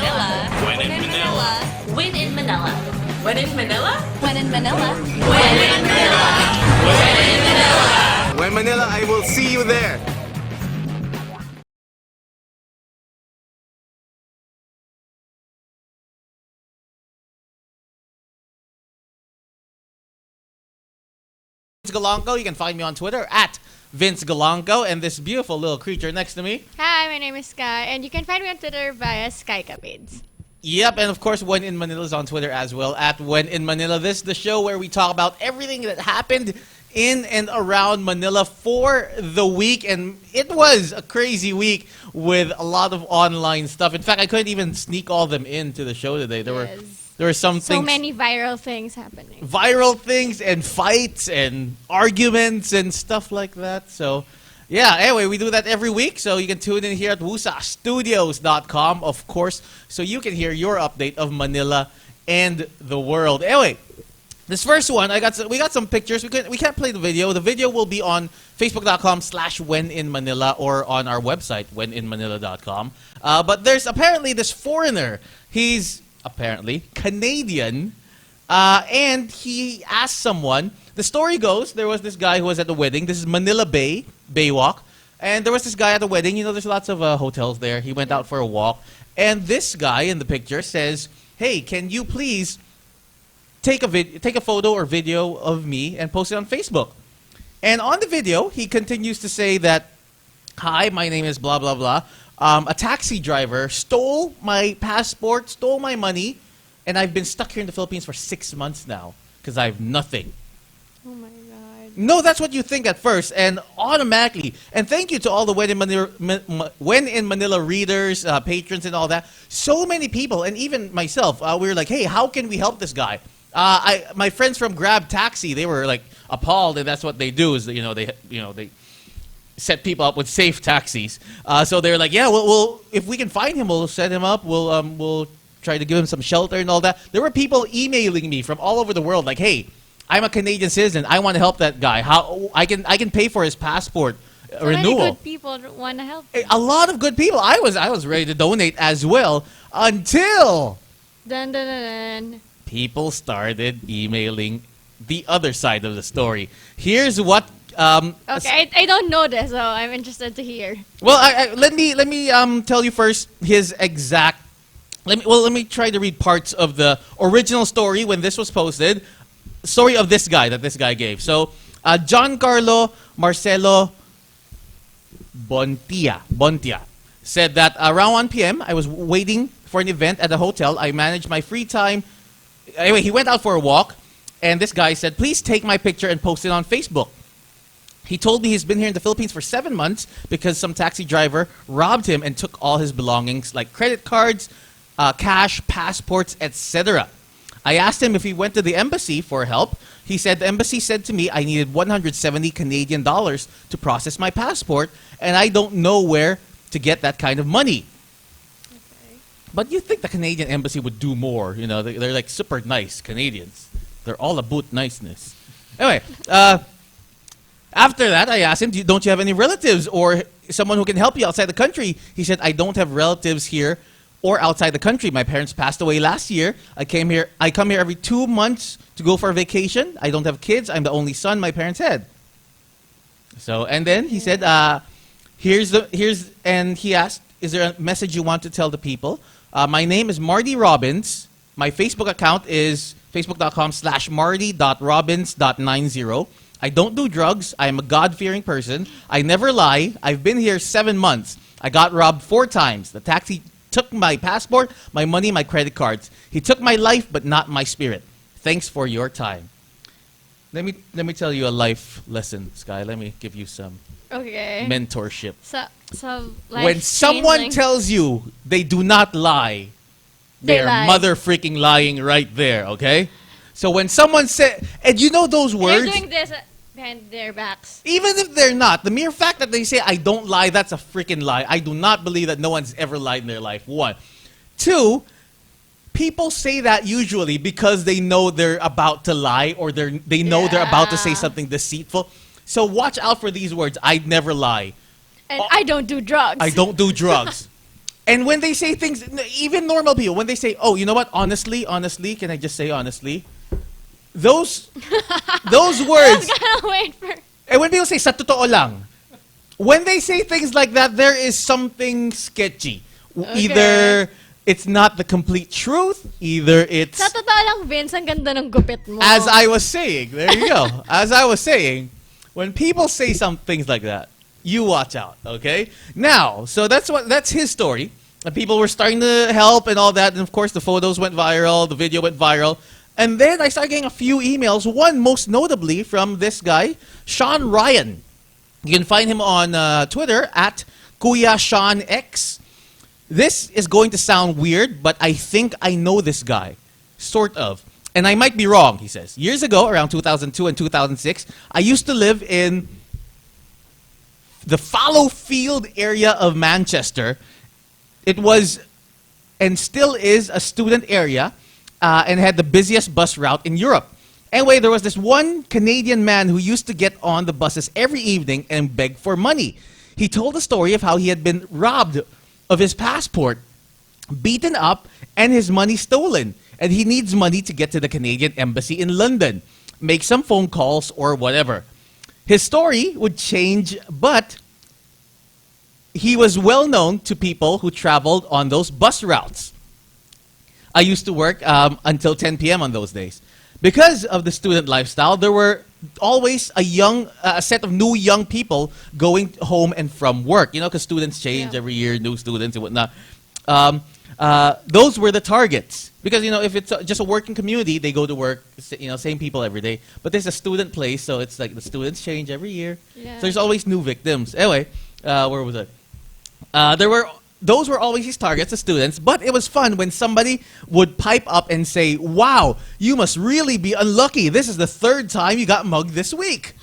Manila. When in Manila. When in Manila. When in Manila? When in Manila. When in Manila? When in Manila. When Manila, I will see you there. Vince Galanco. You can find me on Twitter at Vince Galanco. And this beautiful little creature next to me. Hi, my name is Sky, and you can find me on Twitter via Sky Capids. Yep, and of course, When in Manila is on Twitter as well, at When in Manila. This is the show where we talk about everything that happened in and around Manila for the week. And it was a crazy week with a lot of online stuff. In fact, I couldn't even sneak all of them into the show today. There were some So things, many viral things happening. viral things and fights and arguments and stuff like that. So, yeah, anyway, we do that every week. So you can tune in here at WooSaStudios.com, of course, so you can hear your update of Manila and the world. Anyway, this first one, we got some pictures. We can't play the video. The video will be on Facebook.com/WhenInManila or on our website, WhenInManila.com. But there's apparently this foreigner. He's apparently Canadian, and he asked someone. The story goes, there was this guy who was at the wedding. This is Manila Bay, Baywalk. And there was this guy at the wedding. You know, there's lots of hotels there. He went out for a walk. And this guy in the picture says, hey, can you please take a photo or video of me and post it on Facebook? And on the video, he continues to say that, hi, my name is blah, blah, blah. A taxi driver stole my passport, stole my money, and I've been stuck here in the Philippines for 6 months now because I have nothing. Oh my God. No, that's what you think at first, and automatically. And thank you to all the When in Manila readers, patrons, and all that. So many people, and even myself, we were like, hey, how can we help this guy? My friends from Grab Taxi, they were like appalled, and that's what they do is they set people up with safe taxis. So they're like, yeah, we'll if we can find him, we'll set him up. We'll try to give him some shelter and all that. There were people emailing me from all over the world, like, hey, I'm a Canadian citizen. I want to help that guy. How I can pay for his passport renewal. Many good people want to help. A lot of good people. I was ready to donate as well until Dun, dun, dun, dun. people started emailing the other side of the story. Here's what. Okay, I don't know this, so I'm interested to hear. Well, let me tell you first his exact. Let me try to read parts of the original story when this was posted. Story of this guy that this guy gave. So, Giancarlo Marcelo Bontia said that around 1 p.m. I was waiting for an event at a hotel. I managed my free time. Anyway, he went out for a walk, and this guy said, please take my picture and post it on Facebook. He told me he's been here in the Philippines for 7 months because some taxi driver robbed him and took all his belongings like credit cards, cash, passports, etc. I asked him if he went to the embassy for help. He said the embassy said to me I needed 170 Canadian dollars to process my passport, and I don't know where to get that kind of money. Okay. But you think the Canadian embassy would do more. You know, they're like super nice Canadians. They're all about niceness. Anyway, after that, I asked him, don't you have any relatives or someone who can help you outside the country? He said, I don't have relatives here or outside the country. My parents passed away last year. I come here every 2 months to go for a vacation. I don't have kids. I'm the only son my parents had. So, and then he said, and he asked, is there a message you want to tell the people? My name is Marty Robbins. My Facebook account is facebook.com/marty.robbins.90. I don't do drugs. I am a God-fearing person. I never lie. I've been here 7 months. I got robbed 4 times. The taxi took my passport, my money, my credit cards. He took my life, but not my spirit. Thanks for your time. Let me tell you a life lesson, Sky. Let me give you some mentorship. So when someone tells you they do not lie, they're mother freaking lying right there, okay? So when someone said, and you know those words, they're doing this behind their backs. even if they're not, the mere fact that they say, I don't lie, that's a freaking lie. I do not believe that no one's ever lied in their life. 1. 2, people say that usually because they know they're about to lie or they know they're about to say something deceitful. So watch out for these words. I'd never lie. And I don't do drugs. I don't do drugs. And when they say things, even normal people, when they say, "Oh, you know what? Honestly, can I just say honestly?" Those I words. was gonna wait for. And when people say "sa totoo lang," when they say things like that, there is something sketchy. Okay. Either it's not the complete truth, either it's Sa totoo lang, Vince, ang ganda ng gupit mo. as I was saying. There you go. As I was saying, when people say some things like that, you watch out, okay? Now, so that's his story. And people were starting to help and all that, and of course the photos went viral, the video went viral. And then I started getting a few emails, one most notably from this guy, Sean Ryan. You can find him on Twitter at Kuya Sean X. This is going to sound weird, but I think I know this guy. Sort of. And I might be wrong, he says. Years ago, around 2002 and 2006, I used to live in the Fallowfield area of Manchester. It was and still is a student area and had the busiest bus route in Europe. Anyway, there was this one Canadian man who used to get on the buses every evening and beg for money. He told a story of how he had been robbed of his passport, beaten up, and his money stolen. And he needs money to get to the Canadian embassy in London, make some phone calls or whatever. His story would change, but he was well known to people who traveled on those bus routes. I used to work until 10 p.m. on those days. Because of the student lifestyle, there were always a set of new young people going home and from work. You know, because students change every year, new students and whatnot. Those were the targets. Because, you know, if it's just a working community, they go to work, you know, same people every day. But this is a student place, so it's like the students change every year. Yeah. So there's always new victims. Anyway, where was it? Those were always his targets, the students, but it was fun when somebody would pipe up and say, "Wow, you must really be unlucky. This is the third time you got mugged this week."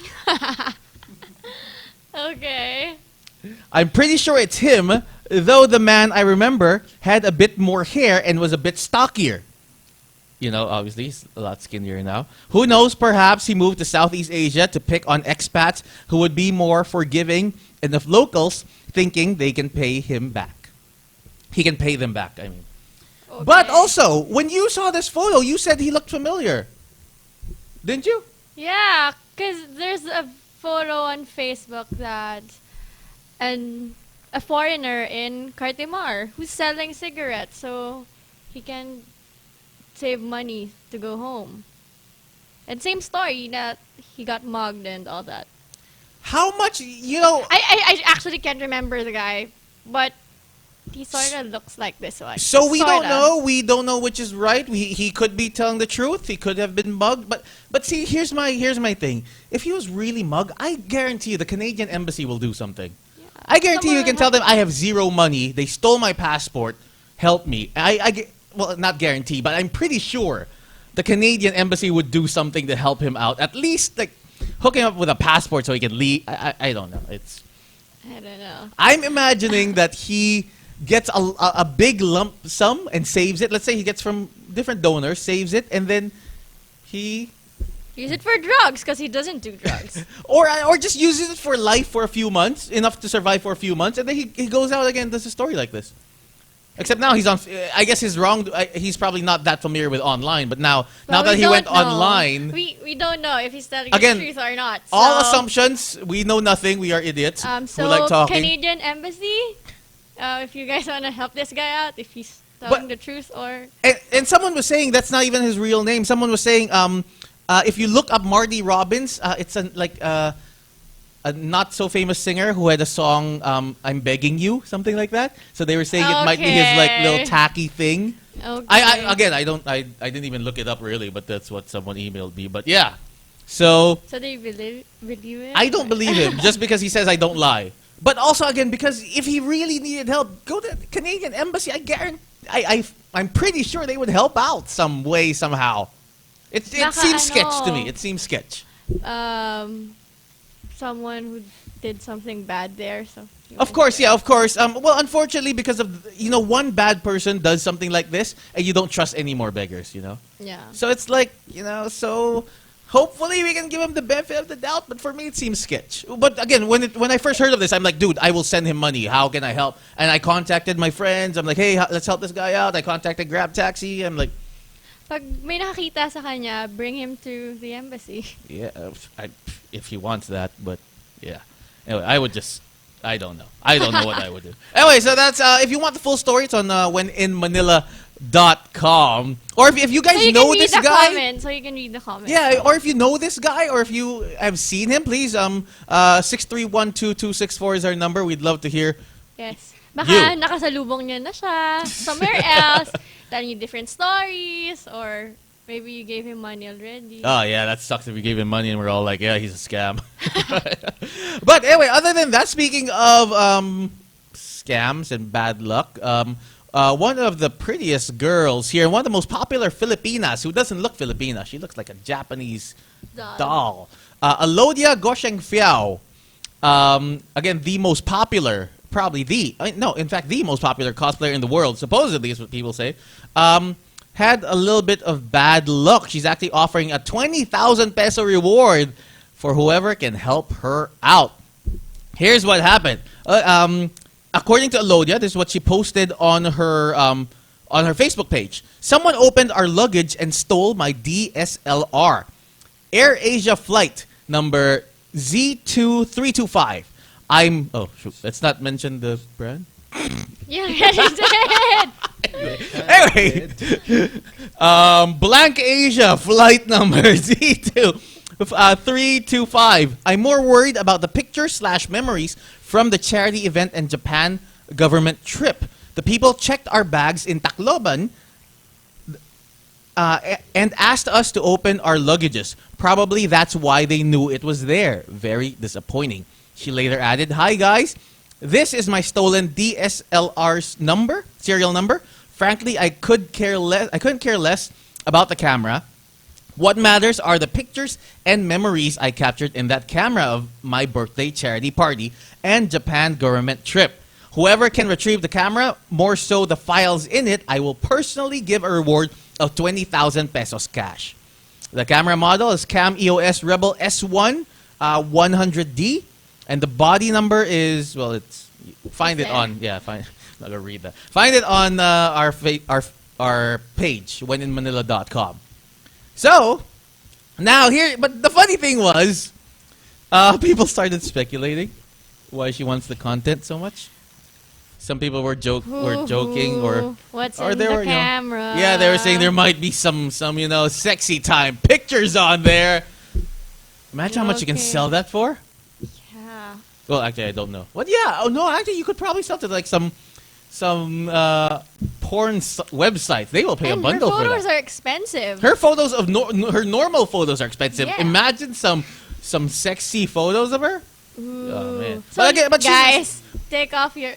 Okay. I'm pretty sure it's him, though the man I remember had a bit more hair and was a bit stockier. You know, obviously, he's a lot skinnier now. Who knows, perhaps he moved to Southeast Asia to pick on expats who would be more forgiving and the locals thinking they can pay him back. He can pay them back, I mean. Okay. But also, when you saw this photo, you said he looked familiar. Didn't you? Yeah, because there's a photo on Facebook that a foreigner in Cartimar who's selling cigarettes so he can save money to go home. And same story that he got mugged and all that. How much, you know... I actually can't remember the guy, but he sort of looks like this one. So we don't Sorta. know. We don't know which is right. He could be telling the truth. He could have been mugged. But see, here's my thing. If he was really mugged, I guarantee you the Canadian embassy will do something. Yeah. I guarantee you Someone can will tell them help I have zero money. They stole my passport. Help me. Well, not guarantee, but I'm pretty sure the Canadian embassy would do something to help him out. At least like hook him up with a passport so he can leave. I don't know. I don't know. I'm imagining that he gets a big lump sum and saves it. Let's say he gets from different donors, saves it, and then he... Use it for drugs because he doesn't do drugs. or just uses it for life for a few months, enough to survive for a few months, and then he goes out again and does a story like this. Except now he's on... I guess he's probably not that familiar with online, but now Well, that we he went don't know. online... We don't know if he's telling Again, the truth or not. All so, assumptions, we know nothing, we are idiots So who like talking. Canadian Embassy, if you guys want to help this guy out, if he's telling the truth or... And someone was saying that's not even his real name. Someone was saying, if you look up Marty Robbins, it's a not so famous singer who had a song, "I'm Begging You," something like that. So they were saying it might be his like little tacky thing. Okay. I didn't even look it up really, but that's what someone emailed me. But yeah, so So do you believe it? I don't believe him just because he says I don't lie. But also again because if he really needed help, go to the Canadian embassy. I guarantee. I'm pretty sure they would help out some way somehow. It seems sketch to me. It seems sketch. Someone who did something bad there. So. Of course, yeah, of course. Well, unfortunately, because of one bad person does something like this, and you don't trust any more beggars. Yeah. So it's like so hopefully we can give him the benefit of the doubt, but for me it seems sketch. But again, when I first heard of this, I'm like, dude, I will send him money. How can I help? And I contacted my friends. I'm like, hey, let's help this guy out. I contacted Grab Taxi. I'm like, Pag may nakakita sa kanya, bring him to the embassy. yeah, if he wants that, but yeah. Anyway, I don't know. I don't know what I would do. Anyway, so that's, if you want the full story, it's on wheninmanila.com. Or if you guys know this guy. So you can read the comments. Yeah, or if you know this guy, or if you have seen him, please, 6312264 is our number. We'd love to hear. Yes. Baka nakasalubong niya na siya somewhere else, telling you different stories, or maybe you gave him money already. Oh, yeah, that sucks if we gave him money and we're all like, yeah, he's a scam. But anyway, other than that, speaking of scams and bad luck, one of the prettiest girls here, one of the most popular Filipinas, who doesn't look Filipina, she looks like a Japanese doll. Alodia Gosheng Fiao, again, the most popular, probably the most popular cosplayer in the world, supposedly is what people say, had a little bit of bad luck. She's actually offering a 20,000 peso reward for whoever can help her out. Here's what happened. According to Alodia, this is what she posted on her Facebook page. Someone opened our luggage and stole my DSLR. Air Asia flight number Z2325. Let's not mention the brand. Yeah, you did. Anyway, Blank Asia flight number Z2325. I'm more worried about the pictures/memories from the charity event and Japan government trip. The people checked our bags in Tacloban and asked us to open our luggages. Probably that's why they knew it was there. Very disappointing. She later added, "Hi guys, this is my stolen DSLR's serial number. Frankly, I couldn't care less about the camera. What matters are the pictures and memories I captured in that camera of my birthday charity party and Japan government trip. Whoever can retrieve the camera, more so the files in it, I will personally give a reward of 20,000 pesos cash." The camera model is Cam EOS Rebel S1 100D, and the body number is, well, it's find it on, yeah, I'm not gonna read that. Find it on our page, wheninmanila.com. So, now here, but the funny thing was, people started speculating why she wants the content so much. Some people were joking, or what's or in they the were, camera? Yeah, they were saying there might be some sexy time pictures on there. Imagine how much you can sell that for. Yeah. Well, actually, I don't know. What? Yeah. Oh no, actually, you could probably sell it to like some porn websites. They will pay a bundle for that. Her photos are expensive. Her photos of her normal photos are expensive. Yeah. Imagine some sexy photos of her. Ooh. Oh man! So but guys, take off the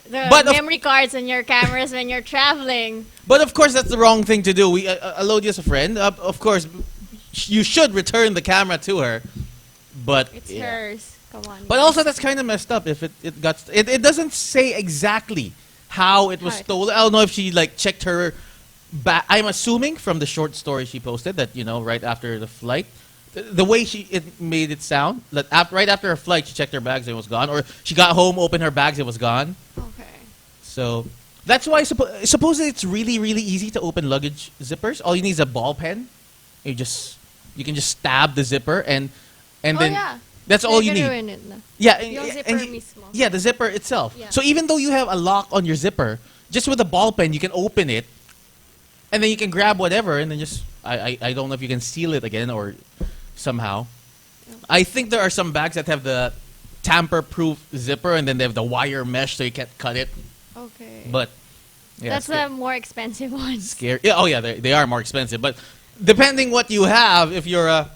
memory cards on your cameras when you're traveling. But of course, that's the wrong thing to do. Alodia's a friend. Of course, you should return the camera to her. But it's hers. Come on. But also, that's kind of messed up. If it doesn't say exactly how it was stolen. I don't know if she like checked her back. I'm assuming from the short story she posted that right after the flight, the way it made it sound that right after her flight she checked her bags and it was gone, or she got home, opened her bags, it was gone. Okay. So that's why supposedly it's really easy to open luggage zippers. All you need is a ball pen. You can just stab the zipper and then. Yeah. That's all you need. Yeah, yeah, the zipper itself. Yeah. So even though you have a lock on your zipper, just with a ball pen you can open it, and then you can grab whatever, and then just I don't know if you can seal it again or somehow. I think there are some bags that have the tamper-proof zipper, and then they have the wire mesh so you can't cut it. Okay. But yeah, that's the more expensive ones. Scary. Yeah, oh yeah, they are more expensive. But depending what you have, if you're a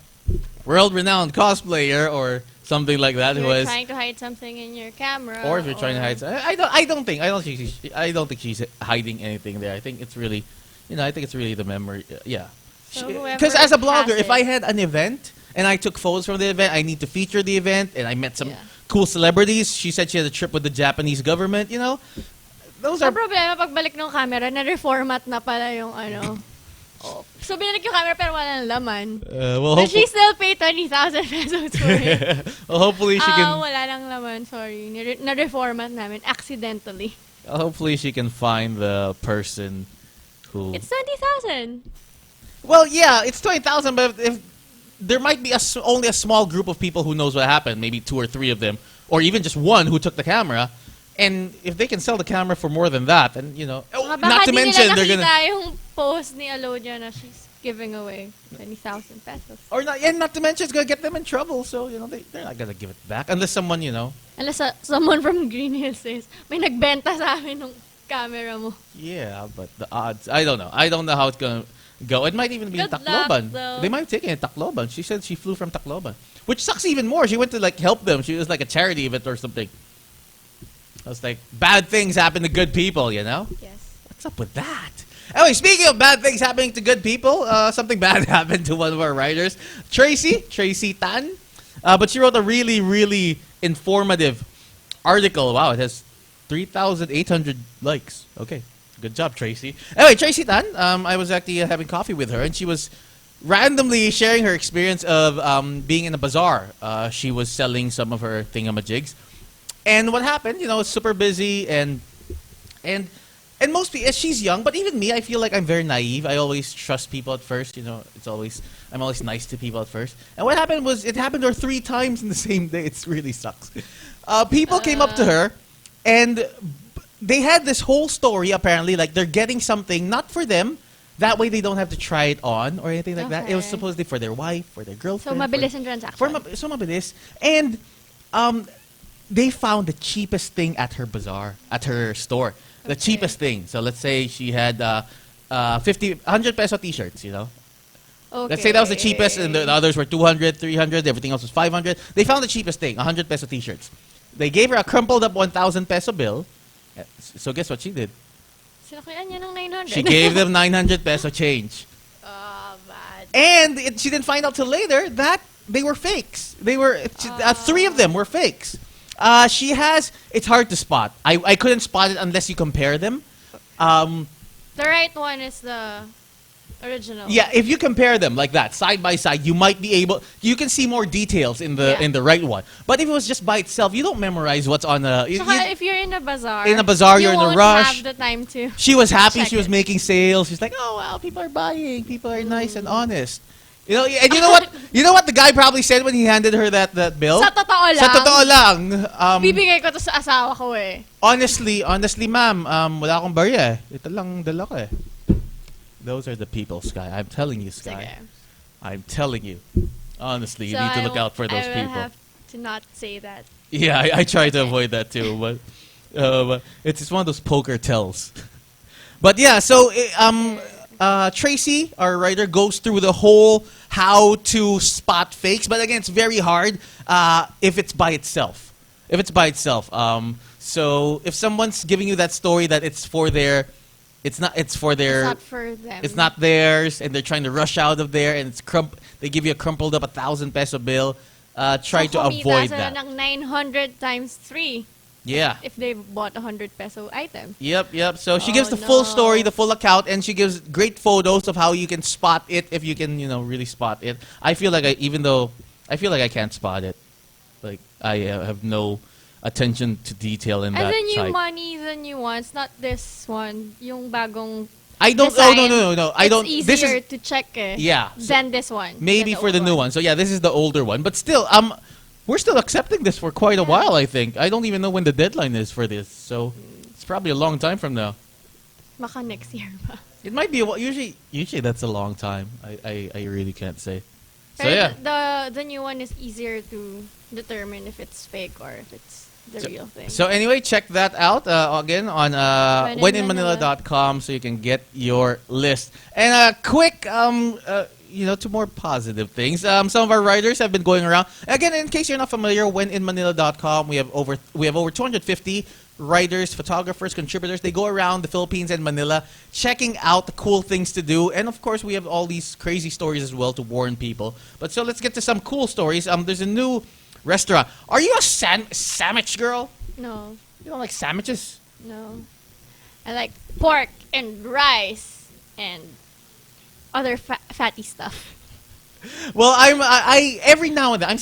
world-renowned cosplayer or something like that, You're trying to hide something in your camera, or if you're trying to hide, I don't think she's hiding anything there. I think it's really, the memory. Yeah, because as a blogger, if I had an event and I took photos from the event, I need to feature the event, and I met some cool celebrities. She said she had a trip with the Japanese government. Those are problema. Pagbalik ng camera, na-reformat na pala yung ano. Oh. So, binalik yung camera pero walang laman. Well, But she still paid 20,000 pesos for it. well, hopefully she can. Wala lang laman. Sorry. Na-reformat namin. Accidentally. Hopefully she can find the person who. It's 20,000. Well, yeah, it's 20,000, but if there might be only a small group of people who knows what happened, maybe 2 or 3 of them, or even just one who took the camera. And if they can sell the camera for more than that, then, you know, not to mention they're gonna. Baka yung post ni Alodia na she's giving away 20,000 pesos. Or not, and not to mention it's gonna get them in trouble. So you know they're not gonna give it back unless someone, you know. Unless someone from Green Hills says, may nagbenta sa amin ng camera mo. Yeah, but the odds, I don't know. I don't know how it's gonna go. It might even be in Good Tacloban. luck, though. They might take it in Tacloban. She said she flew from Tacloban, which sucks even more. She went to like help them. She was like a charity event or something. I was like, bad things happen to good people, you know? Yes. What's up with that? Anyway, speaking of bad things happening to good people, something bad happened to one of our writers, Tracy Tan. But she wrote a really, really informative article. Wow, it has 3,800 likes. Okay, good job, Tracy. Anyway, Tracy Tan, I was actually having coffee with her, and she was randomly sharing her experience of being in a bazaar. She was selling some of her thingamajigs. And what happened, you know, super busy and most people, she's young, but even me, I feel like I'm very naive. I always trust people at first, you know. I'm always nice to people at first. And what happened was, it happened to her 3 times in the same day. It really sucks. People came up to her, and they had this whole story, apparently, like they're getting something, not for them, that way they don't have to try it on or anything like that. It was supposedly for their wife, for their girlfriend. So, mabilis ang transaction. So mabilis. And, they found the cheapest thing at her bazaar, at her store. The cheapest thing. So let's say she had 100 peso t-shirts, you know. Okay. Let's say that was the cheapest and the others were 200, 300, everything else was 500. They found the cheapest thing, 100 peso t-shirts. They gave her a crumpled up 1,000 peso bill. So guess what she did? Sinakuyan niya ng 900. She gave them 900 peso change. Oh, bad. And she didn't find out till later that they were fakes. They were 3 of them were fakes. It's hard to spot. I couldn't spot it unless you compare them. The right one is the original. Yeah, if you compare them like that, side by side, you can see more details in the right one. But if it was just by itself, you don't memorize what's on the... If you're in a bazaar, you're in a rush. You won't have the time to She was happy. check She was it. making sales. She's like, oh, wow, people are buying. People are nice and honest. You know, and you know what? You know what the guy probably said when he handed her that bill? Sa totoo lang. Sa totoo lang. Bibigay ko to sa asawa ko eh. Honestly, ma'am, wala akong barya eh. Ito lang dala ko eh. Those are the people, Sky. I'm telling you, Sky. Sige. I'm telling you. Honestly, you So need to look out for those I will people. have to not say that. Yeah, I try to avoid that too, but it's one of those poker tells. But yeah, so Tracy, our writer, goes through the whole how to spot fakes. But again, it's very hard if it's by itself. So if someone's giving you that story that it's for their... It's not for them. It's not theirs, and they're trying to rush out of there, and they give you a crumpled up 1,000 peso bill. Try to avoid that. Ng 900 times 3. Yeah. If they bought a 100 peso item. Yep. So she gives the full story, the full account, and she gives great photos of how you can spot it if you can, really spot it. I feel like I can't spot it. Like I have no attention to detail in that And the new site. money, the new ones, not this one. Yung bagong I don't. design. Oh, no. I don't. It's This easier is to check yeah. than this one. Maybe than for the old new one. So yeah, this is the older one. But still, we're still accepting this for quite a while, I think. I don't even know when the deadline is for this. So it's probably a long time from now. Baka next year pa. It might be usually that's a long time. I really can't say. So Pero yeah. the new one is easier to determine if it's fake or if it's the real thing. So anyway, check that out again on wheninmanila.com so you can get your list. And a quick to more positive things. Some of our writers have been going around. Again, in case you're not familiar, wheninmanila.com, we have over 250 writers, photographers, contributors. They go around the Philippines and Manila checking out the cool things to do. And of course, we have all these crazy stories as well to warn people. But so let's get to some cool stories. There's a new restaurant. Are you a sandwich girl? No. You don't like sandwiches? No. I like pork and rice and other fatty stuff. Well, I every now and then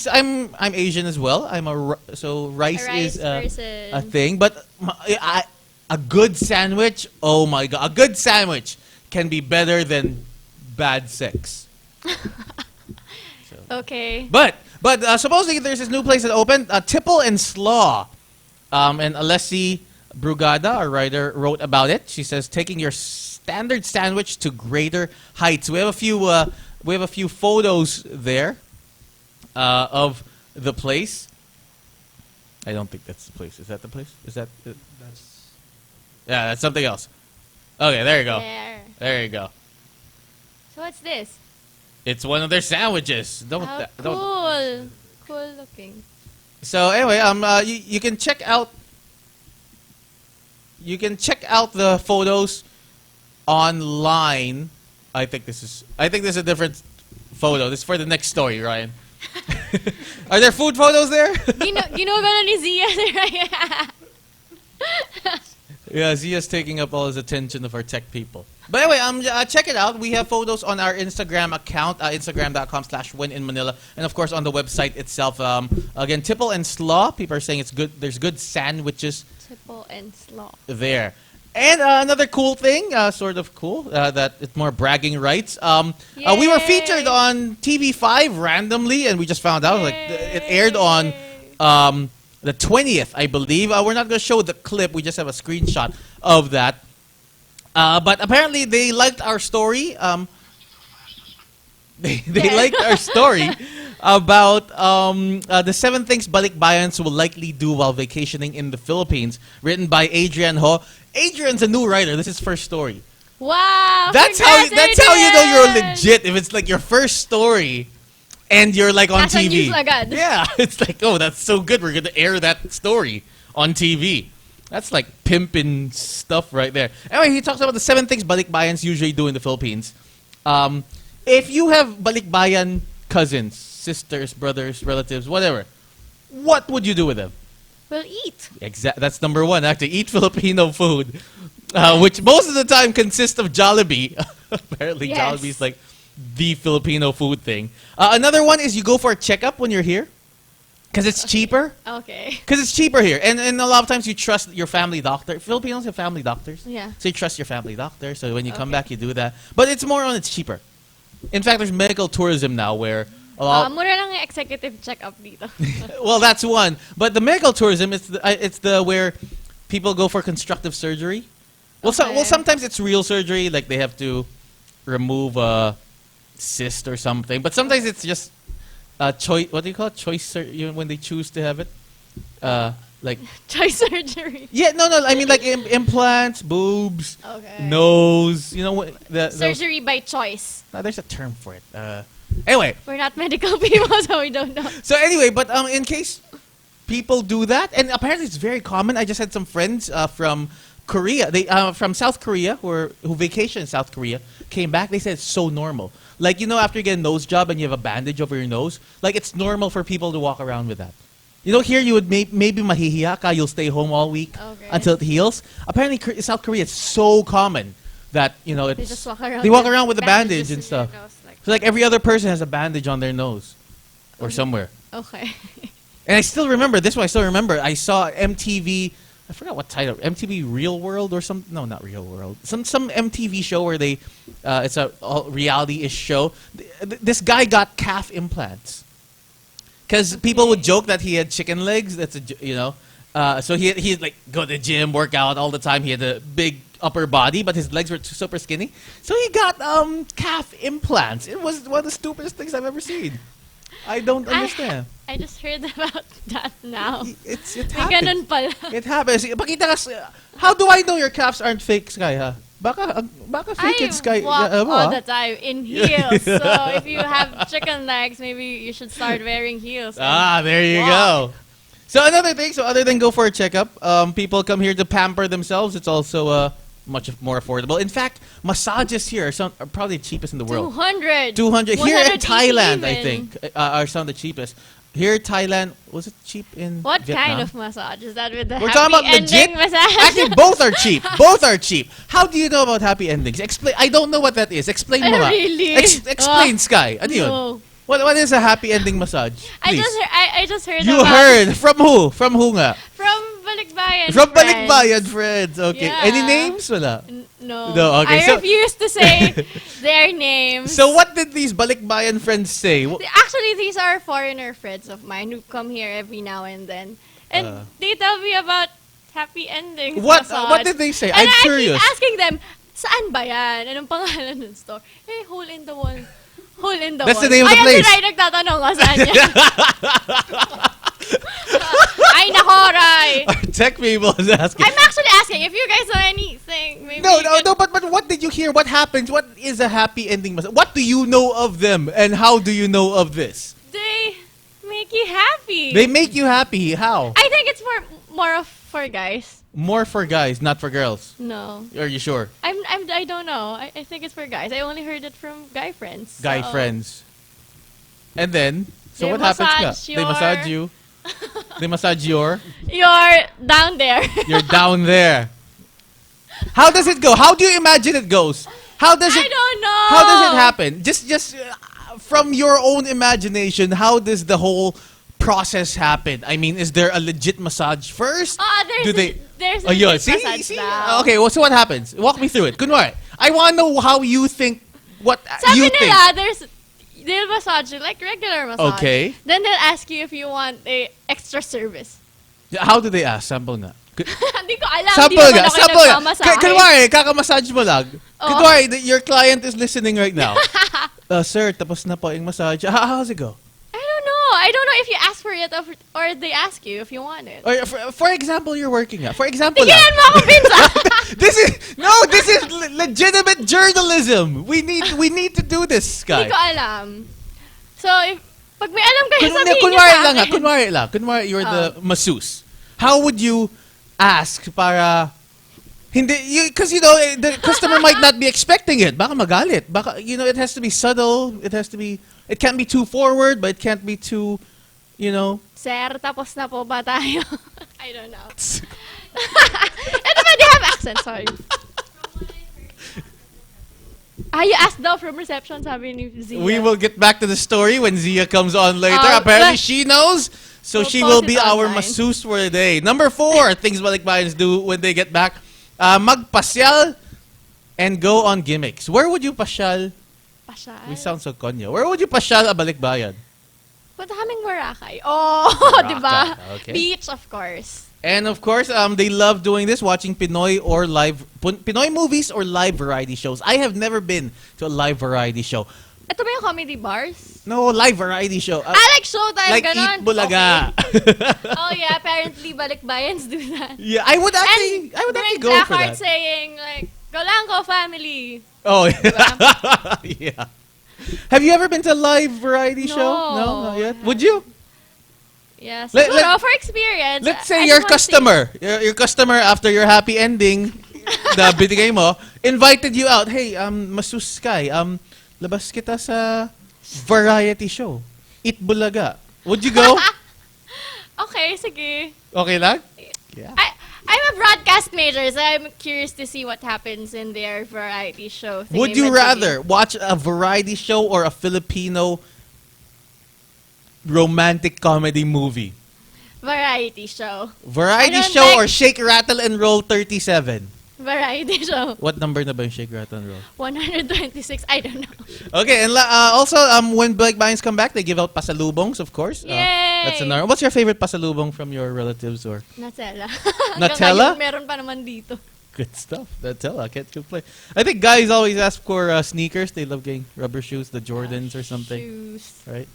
I'm Asian as well. So rice is person. a thing, but a good sandwich. Oh my god, a good sandwich can be better than bad sex. Okay. But supposedly there's this new place that opened, Tipple and Slaw, and Alessi Brugada, our writer, wrote about it. She says taking your standard sandwich to greater heights. We have a few photos there of the place. I don't think that's the place. Is that the place? Is that? Yeah, that's something else. Okay, there you go. There you go. So what's this? It's one of their sandwiches. How Don't. cool. Cool looking. So anyway, you can check out. You can check out the photos online. I think this is a different photo. This is for the next story, Ryan. Are there food photos there? Ginagawa ni Zia, right? Yeah, Zia's taking up all his attention of our tech people. But anyway, check it out. We have photos on our Instagram account, instagram.com/wheninmanila, and of course on the website itself. Again, Tipple and Slaw. People are saying it's good. There's good sandwiches. Tipple and Slaw. There. And another cool thing, sort of cool, that it's more bragging rights. We were featured on TV5 randomly, and we just found out it aired on the 20th, I believe. We're not going to show the clip. We just have a screenshot of that. But apparently they liked our story. They liked our story about the 7 things Balikbayans will likely do while vacationing in the Philippines, written by Adrian Ho. Adrian's a new writer. This is his first story. Wow! That's how you know you're legit. If it's like your first story and you're like on Nasa TV. news agad. Yeah, it's like, oh, that's so good. We're going to air that story on TV. That's like pimping stuff right there. Anyway, he talks about the 7 things Balikbayans usually do in the Philippines. If you have Balikbayan cousins, sisters, brothers, relatives, whatever, what would you do with them? We'll eat. That's number 1, actually. Eat Filipino food, which most of the time consists of Jollibee. Apparently, Yes. Jollibee is like the Filipino food thing. Another one is you go for a checkup when you're here because it's cheaper. Okay. Because it's cheaper here. And a lot of times you trust your family doctor. Filipinos have family doctors. Yeah. So you trust your family doctor. So when you come back, you do that. But it's more on it's cheaper. In fact, there's medical tourism now where a lot... Mura lang yung executive check-up dito. Well, that's one. But the medical tourism, it's the where people go for constructive surgery. Well, sometimes it's real surgery, like they have to remove a cyst or something. But sometimes it's just choice. What do you call it? Choice when they choose to have it, like Choice surgery. yeah, no. I mean like implants, boobs, Okay. nose. You know Surgery by choice. no, there's a term for it. Anyway. We're not medical people, so we don't know. So anyway, but in case people do that, and apparently it's very common. I just had some friends from Korea. They from South Korea who vacation in South Korea came back. They said it's so normal. Like after you get a nose job and you have a bandage over your nose, like it's normal for people to walk around with that. Here you would maybe mahihiya ka. You'll stay home all week until it heals. Apparently, South Korea it's so common that it's They just walk around. they walk around with a bandages bandage and in their stuff. nose, like- So like every other person has a bandage on their nose or somewhere. Okay. And I still remember this one. I saw MTV. I forgot what title. MTV Real World or some. No, not Real World. Some MTV show where they. It's a reality-ish show. This guy got calf implants. Because people would joke that he had chicken legs. That's so he'd like go to the gym, work out all the time. He had a big upper body, but his legs were super skinny. So he got calf implants. It was one of the stupidest things I've ever seen. I don't understand. I just heard about that now. It May ganun happens. pala. It happens. Pakita ka, how do I know your calves aren't fake, Sky, ha? Baka fake it, Sky. I walk mo, all ha? the time in heels. So if you have chicken legs, maybe you should start wearing heels. and There you walk. go. So another thing, other than go for a checkup, people come here to pamper themselves. It's also much more affordable. In fact, massages here are probably the cheapest in the world. 200. 200 here in 180 Thailand, I even. think, are some of the cheapest. Here, Thailand, was it cheap in What Vietnam? kind of massage is that with the We're happy talking about ending legit. massage? Actually, both are cheap. Both are cheap. How do you know about happy endings? Explain. I don't know what that is. Explain mo nga. Really? Explain, Sky. Ano yun? No. What is a happy ending massage? I Please. just heard You about heard from who? From who nga? from Balikbayan From friends. Balikbayan friends. Okay. Yeah. Any names? Wala. No. No, okay, I so- refuse to say their names. So what did these Balikbayan friends say? Actually, these are foreigner friends of mine who come here every now and then. And they tell me about happy endings. What massage. did they say? And I'm I curious. keep asking them, saan ba yan? Anong pangalan ng store? Eh, Hole in the Wall. Hole in the That's Wall. the name of the place. Ay, nagtatanong ka saan yan. Ay, nako, Rai. Our tech people is asking. I'm actually asking if you guys know anything. Maybe No, you no, can- no. But what did you hear? What happens? What is a happy ending massage? What do you know of them, and how do you know of this? They make you happy. They make you happy. How? I think it's more of for guys. More for guys, not for girls. No. Are you sure? I don't know. I think it's for guys. I only heard it from guy friends. Guy so- friends. And then, so They what happens? massage They massage you. They massage your. You're down there. You're down there. How does it go? How do you imagine it goes? How does I it? don't know. How does it happen? Just from your own imagination, how does the whole process happen? I mean, is there a legit massage first? There's Oh, a yun. legit See, massage see? now. Okay, well, so what happens? Walk me through it. Kunwari, I want to know how you think, what Sabi you nila, think. they'll massage you like regular massage. Okay. Then they'll ask you if you want a extra service. How do they ask? Sample nga. Hindi ko alam. Sample Hindi nga. naman ako Sample nga. nagmamasahe. Kunwari, kakamassage mo lang. Oo. Kunwari, your client is listening right now. Sir, tapos na po yung massage. How's it go? I don't know if you ask for it or they ask you if you want it. Or for example, you're working at. For example, Tigilan mo ako, Vince! this is legitimate journalism. We need to do this, Hindi ko guy. alam. So, pag may alam kayo, sabihin niyo Kunwari sa lang ha, akin. kunwari lang. Kunwari you're the masseuse. How would you ask para hindi because the customer might not be expecting it. Baka magalit. Baka it has to be subtle. It can't be too forward, but it can't be too, Sir, tapos na po ba tayo? I don't know. Ito ba, they have accent, sorry. You asked daw from reception, sabi ni Zia. We will get back to the story when Zia comes on later. Oh, Apparently but- she knows. So We'll she post will it be our online. masseuse for the day. Number 4, things Balikbayans do when they get back. Magpasyal and go on gimmicks. Where would you pasyal? Pasyal. We sound so konyo. Where would you pasyal a Balikbayan? Punta kaming Boracay. Oh, di ba? Okay. Beach, of course. And of course, they love doing this, watching Pinoy movies or live variety shows. I have never been to a live variety show. Ito ba yung comedy bars? No, live variety show. Like Showtime, Like ganon. Eat Bulaga. Okay. Oh yeah, apparently Balikbayans do that. Yeah, I would actually bring go for placards that. saying like, Golango family. Oh, yeah. Yeah. Have you ever been to a live variety show? No. No, not yet. Would you? Yes. Let- Siguro, for experience. Let's I say just your want to see- customer, your customer after your happy ending, the binigay mo, invited you out. Hey, Masus Sky, labas kita sa variety show. Eat Bulaga. Would you go? Okay, sige. Okay lang? Yeah. I'm a broadcast major, so I'm curious to see what happens in their variety show. Would you rather watch a variety show or a Filipino romantic comedy movie? Variety show. Variety I don't show like- or Shake, Rattle, and Roll 37? Variety show. What number na ba yung Shake, Rattle, and Roll? 126, I don't know. Okay, and also, when Balikbayans come back, they give out pasalubongs, of course. Yay! That's an What's your favorite pasalubong from your relatives or Nutella. Nutella? Hanggang ngayon, meron pa naman dito. good stuff? Nutella, can't complain. I think guys always ask for sneakers. They love getting rubber shoes, the Jordans or something, Shoes. right?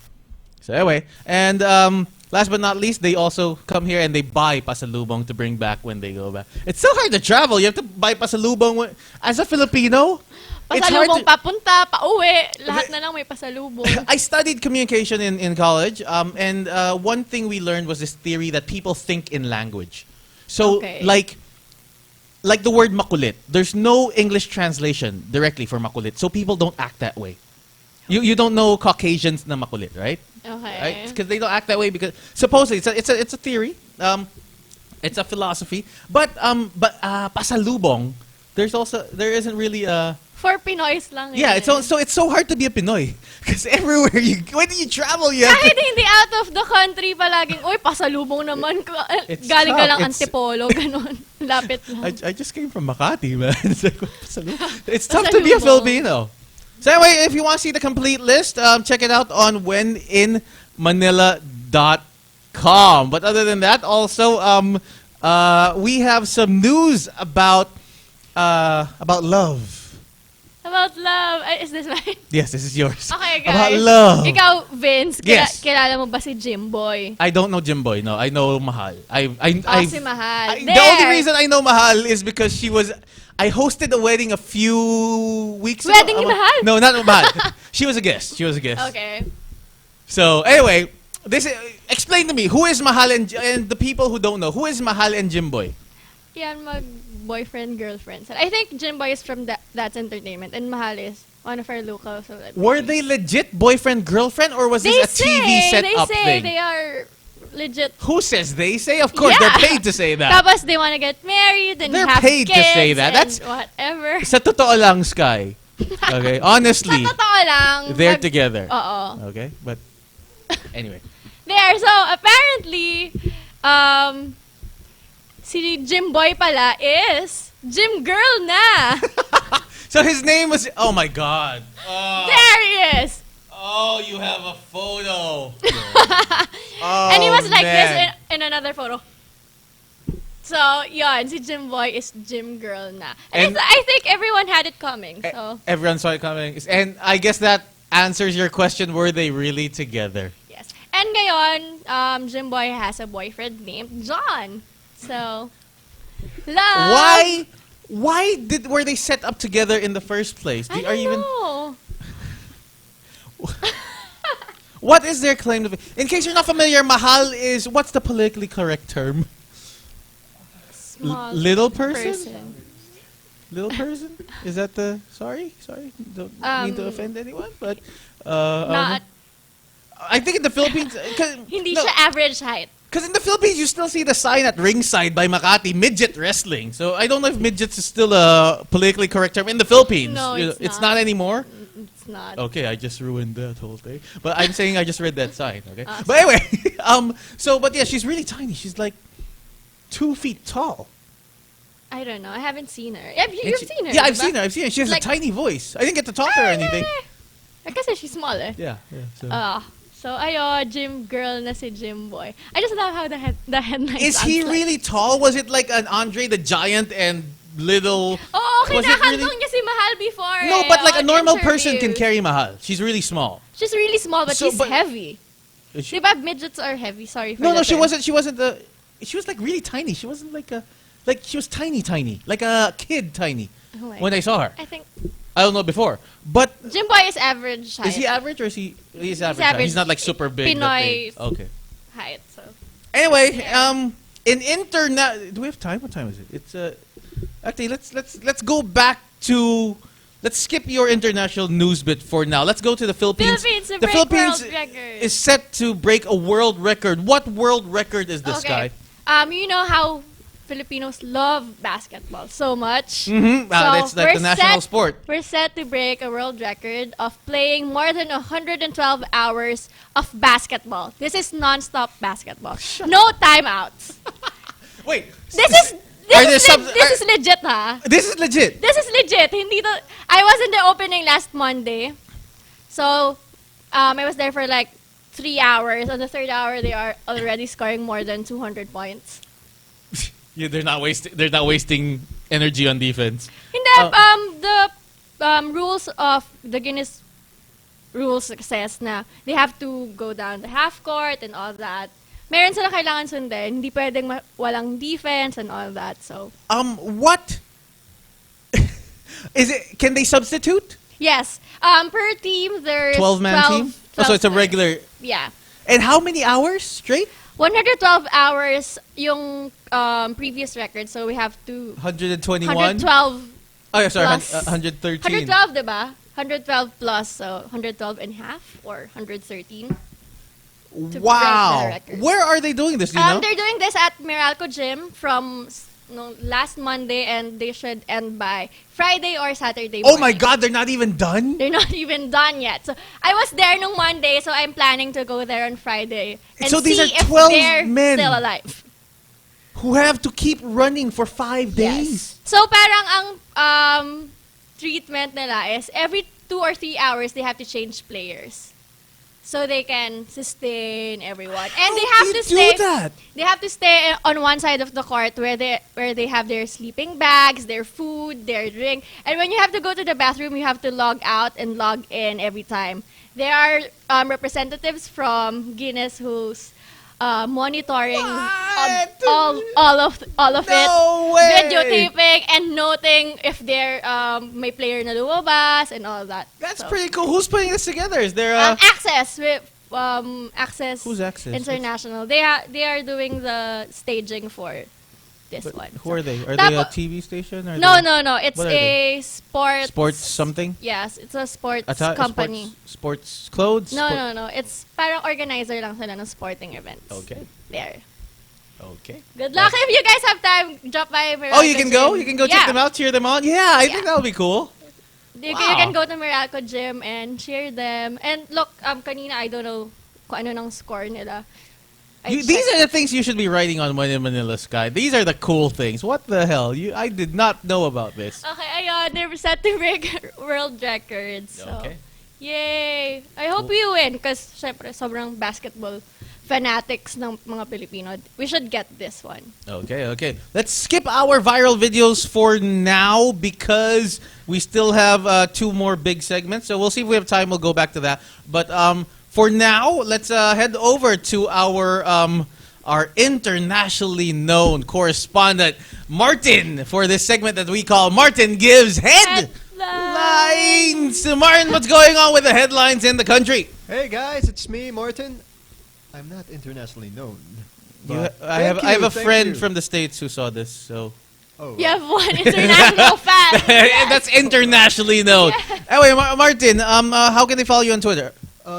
So anyway, and last but not least, they also come here and they buy pasalubong to bring back when they go back. It's so hard to travel. You have to buy pasalubong as a Filipino. It's hard Pasalubong to- papunta, pauwi. Lahat na lang may pasalubong. I studied communication in college, and one thing we learned was this theory that people think in language. So, Okay. like the word makulit, there's no English translation directly for makulit, so people don't act that way. You don't know Caucasians na makulit, right? Okay. Right? Because they don't act that way because supposedly it's a theory. It's a philosophy. But pasalubong, there isn't really a For Pinoys lang. yeah. It's so hard to be a Pinoy because everywhere when you travel, you have Kahit to, hindi out of the country palaging, uy, pasalubong naman. It's Galing ka tough. lang It's- Antipolo, ganun. Lapit lang. I just came from Makati, man. It's like, what pasalubong? It's tough to be a Pasalubong. Filipino. So anyway, if you want to see the complete list, check it out on weninmanila.com. But other than that, also we have some news about love. About love. Ay, is this mine? Yes, this is yours. Okay, guys. About love. Ikaw, Vince, Yes. kilala mo ba si Jimboy? I don't know Jimboy. No, I know Mahal. Si Mahal. The only reason I know Mahal is because I hosted a wedding a few weeks ago. Wedding ni Mahal? No, not Mahal. She was a guest. Okay. So anyway, explain to me who is Mahal and the people who don't know who is Mahal and Jimboy. Yan, boyfriend, girlfriend. So, I think Jimboy is from That's Entertainment and Mahal is one of our local celebrities. Were they legit boyfriend girlfriend or was They this a TV set up they say thing? they are legit. Who says they say? Of course, Yeah. they're paid to say that. Tapos they want to get married and They're have paid to kids say that. and That's- whatever. Sa totoo lang, Sky. Okay, honestly, Sa totoo lang. they're together. Oo. Okay, but anyway. There. So, apparently, si Jimboy pala is Gym Girl na. So his name was. Oh my God. Oh, There he is. oh, you have a photo. And he was like this man. in another photo. So, yon, si Jimboy is Gym Girl na. And, And- I think everyone had it coming. So, Everyone saw it coming, and I guess that answers your question. Were they really together? yes. And ngayon, Jimboy has a boyfriend named John. So, love. Why were they set up together in the first place? I don't know. What is their claim to be? In case you're not familiar, Mahal is what's the politically correct term? Small Little person? Little person? Is that the sorry? Don't mean to offend anyone, but Not, I think in the Philippines, hindi siya average height. because in the Philippines, you still see the sign at ringside by Makati, midget wrestling. So I don't know if midgets is still a politically correct term in the Philippines. No, it's not not. anymore. It's not. Okay, I just ruined that whole thing. But I'm saying I just read that sign. Okay, Ah, but anyway, but yeah, she's really tiny. She's like 2 feet tall. I don't know. I haven't seen her. You've And seen her. Yeah, I've diba? seen her. She has Like- a tiny voice. I didn't get to talk to her or anything. Kasi she's small eh. Yeah. So. So gym girl na si Jimboy. I just love how the headline Is he really tall? Was it like an Andre the Giant and little? Oo, Was it kinakantong really- niya si Mahal before. No, but like a on normal person can interviews. carry Mahal. She's really small. She's really small, but So, she's but- heavy. Is she- Diba midgets are heavy? Sorry for No, the she term. wasn't. She wasn't the. She was like really tiny. She wasn't like she was tiny, like a kid tiny. Oh my When I saw her, I think I don't know before, but Jimboy is average height. is he average or is he? He's average. average. He's not like super big. that they- Pinoy. Okay. height, so. Anyway, in internet, do we have time? What time is it? It's actually let's go back to. Let's skip your international news bit for now. Let's go to the Philippines. Philippines to The break Philippines world record. is set to break a world record. What world record is this Okay. guy? You know how Filipinos love basketball so much. Mm-hmm. That's like the we're national set- sport. We're set to break a world record of playing more than 112 hours of basketball. This is non-stop basketball. No timeouts. Wait. This is Are there some- this is legit, ha? This is legit. This is legit. Hindi to, I was in the opening last Monday. So, I was there for like 3 hours. On the third hour, they are already scoring more than 200 points. Yeah, they're not wasting energy on defense. Hindi, the rules of the Guinness rules success na they have to go down the half court and all that. Meron sila kailangan sundin. Hindi pwedeng walang defense and all that. So, What is it? Can they substitute? yes. Per team, there's 12-man team? Oh, so it's a 12 regular. Yeah. And how many hours straight? 112 hours yung previous record. So we have to 121. 112 Oh, yeah, sorry, plus 113. 112, diba? 112 plus, so 112 and a half or 113. To Wow. break the record. Where are they doing this? Do you know? They're doing this at Meralco Gym from last Monday, and they should end by Friday or Saturday Oh my morning. God, they're not even done? They're not even done yet. So I was there nung Monday, so I'm planning to go there on Friday and So see these are if 12 they're men. still alive. Who have to keep running for 5 days? Yes. So parang ang treatment nila is every 2 or 3 hours they have to change players. So they can sustain everyone. And they have to stay that? They have to stay on one side of the court where they have their sleeping bags, their food, their drink. And when you have to go to the bathroom, you have to log out and log in every time. There are representatives from Guinness who's monitoring all of it, No way! videotaping and noting if there may player na lumabas and all that. That's So, pretty cool. Who's putting this together? Is there Access with Access Who's Access? International. They are doing the staging for this one. Who are they? Are Tapo- they a TV station? Or No. It's What are a sports. Sports something? Yes, it's a sports Ata- company. Sports clothes? No. It's parang organizer lang sila ng sporting events. Okay. There. Okay. Good luck if you guys have time. Drop by Meralco Oh, you can go? Gym. You can go check them out, cheer them on? Yeah, I think that'll be cool. You Wow. can go to Meralco Gym and cheer them. And look, kanina I don't know kung ano nang score nila. These are the things you should be writing on When in Manila, Sky. These are the cool things. What the hell? I did not know about this. Okay, ayun. They're set to break world records. So, Okay. yay! I hope we win because syempre sobrang basketball fanatics ng mga Pilipino. We should get this one. Okay. Let's skip our viral videos for now because we still have 2 more big segments. So we'll see if we have time. We'll go back to that. But for now, let's head over to our internationally known correspondent, Martin, for this segment that we call Martin Gives Headlines. Martin, what's going on with the headlines in the country? Hey guys, it's me, Martin. I'm not internationally known. I have a friend from the States who saw this, so... Oh, You have one international fan. That's internationally known. Anyway, Martin, how can they follow you on Twitter?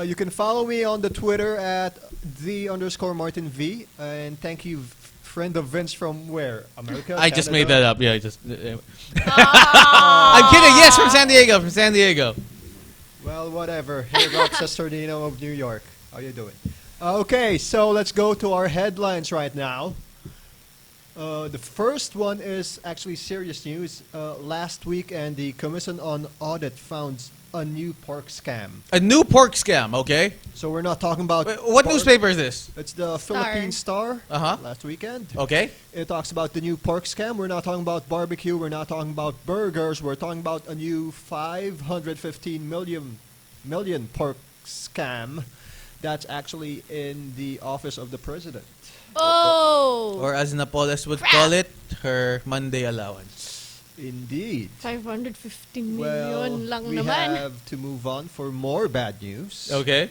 you can follow me on the Twitter at _MartinV. And thank you, friend of Vince from where? America? I just made Canada? that up. Yeah, I just... I'm kidding. Yes, from San Diego. Well, whatever. Here goes Sestardino of New York. How you doing? Okay, so let's go to our headlines right now. The first one is actually serious news. Last weekend, the Commission on Audit found a new pork scam. A new pork scam, okay? So we're not talking about... Wait, what pork. newspaper is this? It's the Philippine Star. Uh-huh. Last weekend. Okay. It talks about the new pork scam. We're not talking about barbecue. We're not talking about burgers. We're talking about a new 515 million pork scam that's actually in the office of the president. Oh! Or as Napoles would call it, her Monday allowance. Indeed. 550 Well, million lang we naman. have to move on for more bad news. Okay.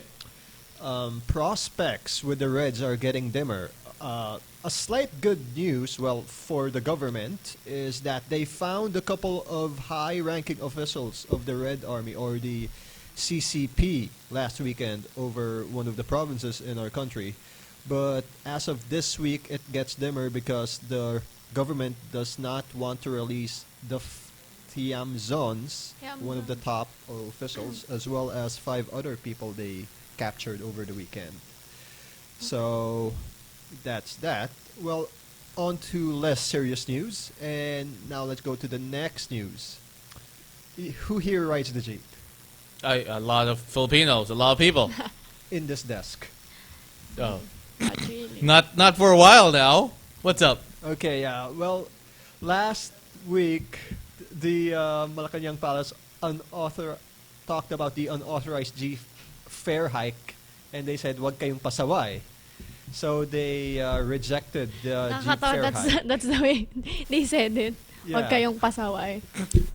Prospects with the Reds are getting dimmer. A slight good news, well, for the government, is that they found a couple of high-ranking officials of the Red Army, or the CCP, last weekend over one of the provinces in our country. But as of this week, it gets dimmer because the government does not want to release the Tiamzons, one of the top officials, as well as 5 other people they captured over the weekend. So that's that. Well, on to less serious news, and now let's go to the next news. Who here rides the jeep? A lot of Filipinos, a lot of people. In this desk. Oh. Not really. Not for a while now. What's up? Okay, yeah. Well, last week, the Malacanang Palace talked about the unauthorized jeep fare hike, and they said, "Wag kayong pasaway." So they rejected the jeep fare hike. That's the way they said it. Huwag Yeah. kayong pasaway.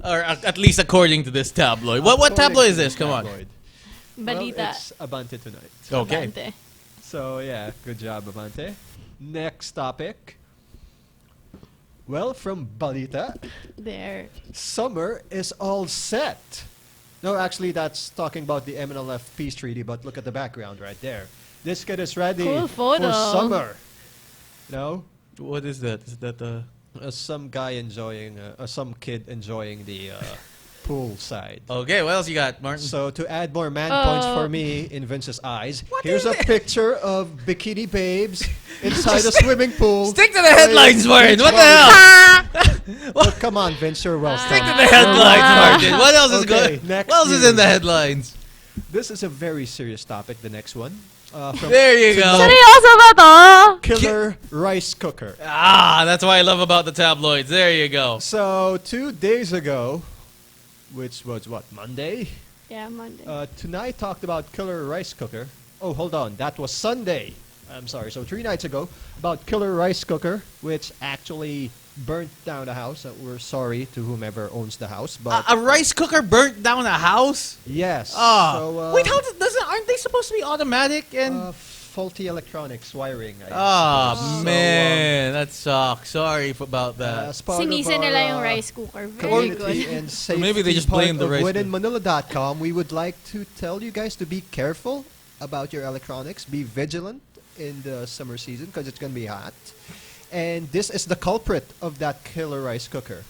Or at least according to this tabloid. What According tabloid is to this? the Come on. tabloid. Balita. Well, it's Abante tonight. Okay. Abante. So yeah, good job, Abante. Next topic. Well, from Balita, There. summer is all set. No, actually, that's talking about the MNLF peace treaty. But look at the background right there. This kid is ready Cool for photo. summer. No, What is that? Is that some guy enjoying, some kid enjoying the pool side. Okay, what else you got, Martin? So to add more man points for me in Vince's eyes, here's a picture of bikini babes inside a swimming pool. Stick to the headlines, Martin. What the hell? Oh, come on, Vince, you're well Stick studied. to the headlines, Martin. What else is Okay, good? next What else is in the headlines? This is a very serious topic, the next one. From There you go. Seryoso ba to? Killer Rice Cooker. Ah, that's what I love about the tabloids. There you go. So 2 days ago, which was what, Monday? Yeah, Monday. Tonight talked about Killer Rice Cooker. Oh, hold on, that was Sunday. I'm sorry, so 3 nights ago, about Killer Rice Cooker, which actually burnt down the house. We're sorry to whomever owns the house, but A rice cooker burnt down a house? yes. Ah. So, Wait, aren't they supposed to be automatic and faulty electronics wiring. man, that sucks. Sorry about that. As part of Sinisa our, nila yung rice cooker. Very community good. and safety maybe they just part blamed the of rice WinInManila.com, we would like to tell you guys to be careful about your electronics. Be vigilant in the summer season because it's going to be hot. And this is the culprit of that killer rice cooker.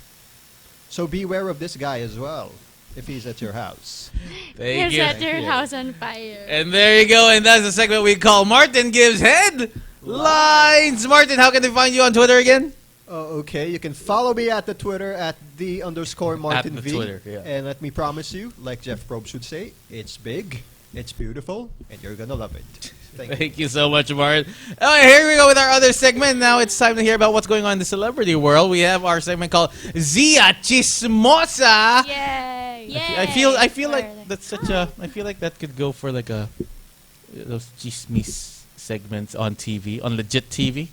So beware of this guy as well if he's at your house. Thank You you. set your house on fire. And there you go. And that's the segment we call Martin Gives Headlines. Martin, how can they find you on Twitter again? Okay, you can follow me at the Twitter at @the_Martin the V. Twitter, yeah. And let me promise you, like Jeff Probst should say, it's big, it's beautiful, and you're gonna love it. Thank you. Thank you so much, Martin. Oh, here we go with our other segment. Now it's time to hear about what's going on in the celebrity world. We have our segment called Zia Chismosa. Yay! Yay! I feel like that's such a. I feel like that could go for like a those chismis segments on TV, on legit TV.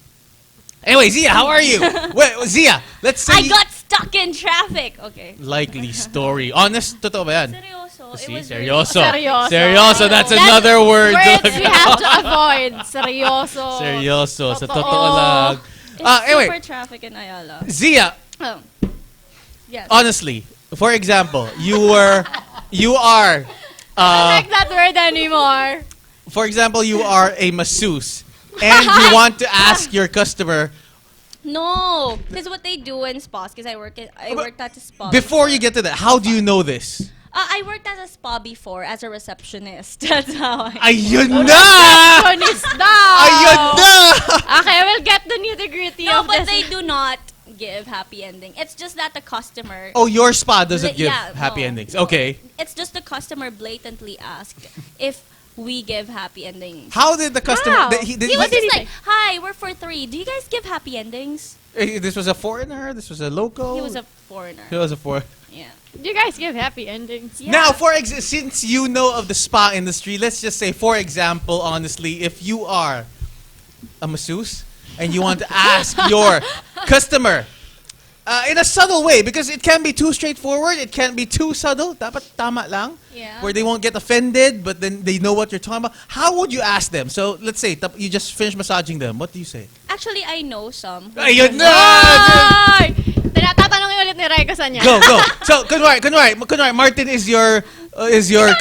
Anyway, Zia, how are you? Wait, Zia, let's say I got stuck in traffic. Okay. likely story. Honest, totoo ba yan? Seryoso. It See, was seryoso. Seryoso. Seryoso, that's That's another word. Words we have to avoid. Seryoso. Seryoso, sa Totoo. totoo lang. It's Anyway, super traffic in Ayala. Zia, Oh. Yes. honestly, for example, you are, I don't like that word anymore. for example, you are a masseuse, and you want to ask your customer No, because what they do in spas, because I worked at a spa. before you get to that. How do you know this? I worked at a spa before as a receptionist. That's how I. Ayun na! Honest daw. Ayun na! Okay, we'll get the nitty-gritty No, of but this. they do not give happy ending. It's just that the customer. Oh, your spa doesn't give Yeah, happy no, endings. no. Okay. It's just the customer blatantly asked if we give happy endings. How did the customer? How? He He was did he just say? like, "Hi, we're for 3. Do you guys give happy endings?" This was a foreigner. This was a local. He was a foreigner. He was a foreigner. Yeah. You guys give happy endings. Yeah. Now, since you know of the spa industry, let's just say, for example, honestly, if you are a masseuse and you want to ask your customer in a subtle way, because it can be too straightforward, it can be too subtle, dapat tama lang, Yeah. where they won't get offended, but then they know what you're talking about. How would you ask them? So, let's say, you just finish massaging them. What do you say? Actually, I know some. Ayun na! Ay! Tinatanong ulit ni Raiko sa niya. Go, go. So, kunwari, Martin is your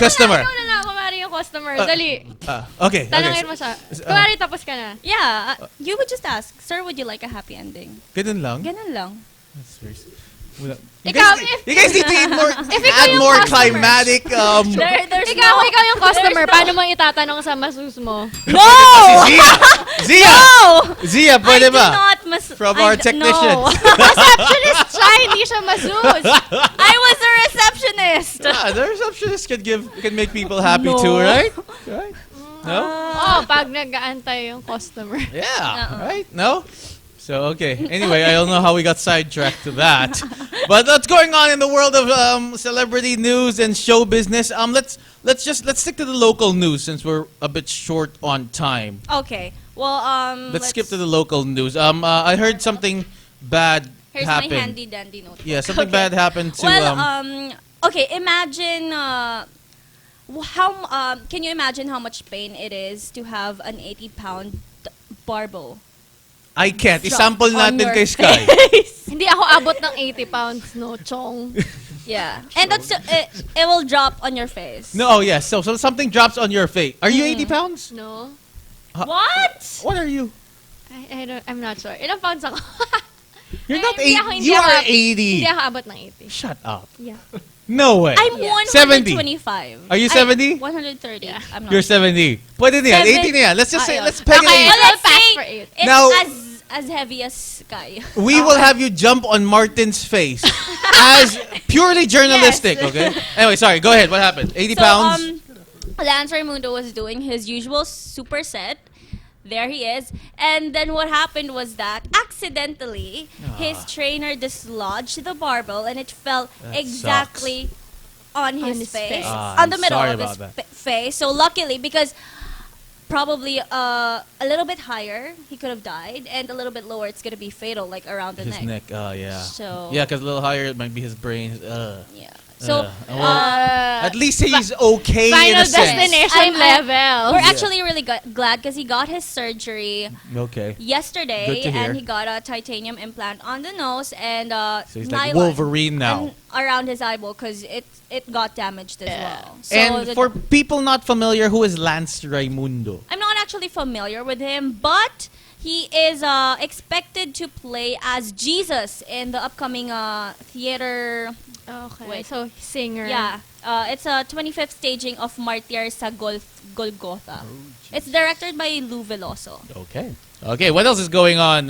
customer. Ikaw na lang, kumari yung customer. Dali. Okay. Tanongin mo siya. Kumari, tapos ka na. Yeah. You would just ask, "Sir, would you like a happy ending?" Ganun lang. Ganun lang. That's very You Ikaw, you guys need to ikaw add yung more customer. climatic. There's ikaw yung customer. there's Paano mo itatanong sa masus mo? No! Zia! Zia, pwede I do ba? not From our technician. No. Receptionist siya, hindi siya masus. I was a receptionist. The receptionist can make people happy No. too, right? Right? No? Oh, pag nag-aantay yung customer. Yeah. Right? No? So okay. Anyway, I don't know how we got sidetracked to that, but what's going on in the world of celebrity news and show business? Let's stick to the local news since we're a bit short on time. Okay. Well, Let's skip to the local news. I heard something bad Here's happened. my handy dandy notebook. Yeah, something Okay. bad happened to. Well, okay. Imagine can you imagine how much pain it is to have an 80-pound barbell? I can't. Drop Isample on natin your kay Sky. Hindi ako abot ng 80 pounds, no, chong. Yeah. And that's it will drop on your face. No, yes. So something drops on your face. Are you 80 pounds? No. What? What are you? I'm not sure. Ilang pounds ako? You're not Hindi 80. ako- hindi You ako- are 80. Hindi ako abot ng 80. Shut up. Yeah. No way. I'm 125. Are you 70? 130. Yeah. I'm not. You're 70. Pwede na yan. 80 na yan. Let's just say, let's peg it Okay, 80. Well, let's I'll pass say for 8. it's Now- as heavy as Sky. We will have you jump on Martin's face as purely journalistic, Yes. okay? Anyway, sorry. Go ahead. What happened? 80 pounds? Lance Raimundo was doing his usual superset. There he is. And then what happened was that accidentally his trainer dislodged the barbell and it fell That exactly on his his face. face. On the middle sorry of his about that. face. So luckily, because probably a little bit higher, he could have died. And a little bit lower, it's going to be fatal, like around the His neck. Oh, yeah. So- Yeah, because a little higher, it might be his brain. Yeah. So At least he's okay in Final a sense. destination level. we're actually really glad because he got his surgery Okay. yesterday, Good to hear. and he got a titanium implant on the nose and So he's like nylon Wolverine now. and around his eyeball because it got damaged as well. So And for people not familiar, who is Lance Raimundo? I'm not actually familiar with him, but he is expected to play as Jesus in the upcoming theater. Okay. Wait. So, singer. Yeah, it's a 25th staging of Martyr sa Golgotha. Oh, It's directed by Lou Veloso. Okay. Okay, what else is going on,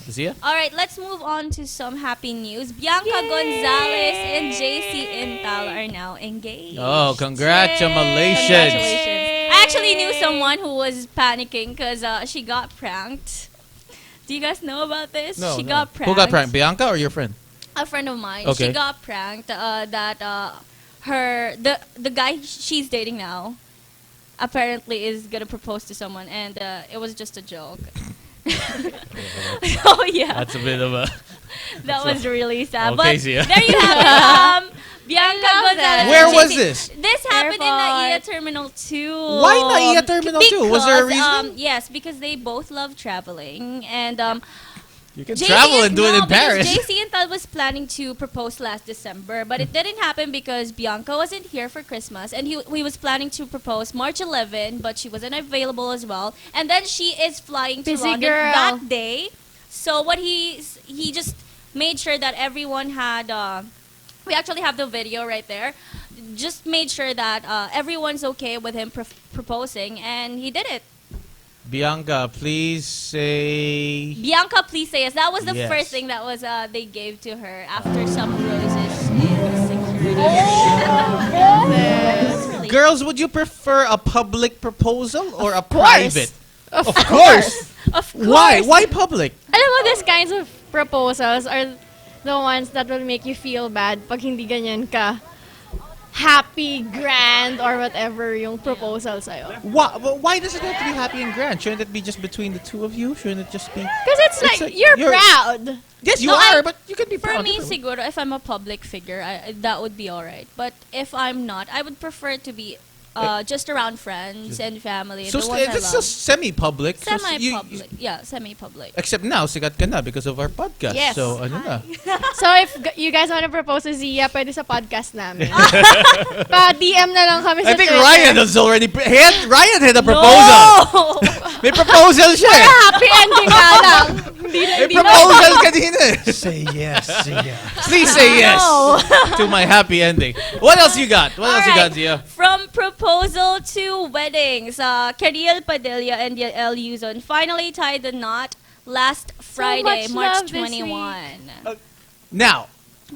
Zia? All right, let's move on to some happy news. Bianca Gonzalez and JC Intal are now engaged. Oh, congratulations. Congratulations. I actually knew someone who was panicking because she got pranked. Do you guys know about this? No, She no. got pranked. Who got pranked? Bianca or your friend? A friend of mine. Okay. She got pranked that the guy she's dating now apparently is gonna propose to someone, and it was just a joke. Oh yeah, That's a bit of a... that was really sad. Okay, But Zia. there you have it. Bianca love Gonzalez. that. Where and was JC. this? This happened in Airport. NAIA Terminal 2. Why NAIA Terminal 2? Was there a Because, reason? yes, because they both love traveling, and You can travel and do it in Paris. JC and Tal was planning to propose last December, but it didn't happen because Bianca wasn't here for Christmas, and he was planning to propose March 11, but she wasn't available as well. And then she is flying to Busy London girl. that day. So what he just made sure that everyone had. We actually have the video right there. Just made sure that everyone's okay with him proposing, and he did it. Bianca, please say... Bianca, please say yes. That was the Yes. first thing that was they gave to her after some roses in security. That's really- Girls, would you prefer a public proposal or a course. private? Of course. Of course. Why? Why public? Alam mo, these kinds of proposals are the ones that will make you feel bad pag hindi ganyan ka happy, grand, or whatever yung proposal sa'yo. Why does it have to be happy and grand? Shouldn't it be just between the two of you? Shouldn't it just be... Because it's like, like you're you're- proud. Yes, you No, are, but you can be For proud. me, differently. siguro, if I'm a public figure, that would be alright. But if I'm not, I would prefer to be just around friends and family. So the ones I it's love. just semi-public. So Semi-public. Yeah, semi-public. Except now, sikat ka na because of our podcast. Yes. So, ano na. So if you guys want to propose to Zia, pwede sa podcast namin. Pa-DM na lang kami sa I think Twitter. Ryan has already... Ryan had a proposal. No! May proposal siya eh. Happy ending nga lang. May proposal kanina eh. Say yes, Zia. Please say yes to my happy ending. What else you got? What else you got, Zia? From proposal to weddings, Cariel Padilla and Yael Yuzon finally tied the knot last Friday, much March love this 21. Now,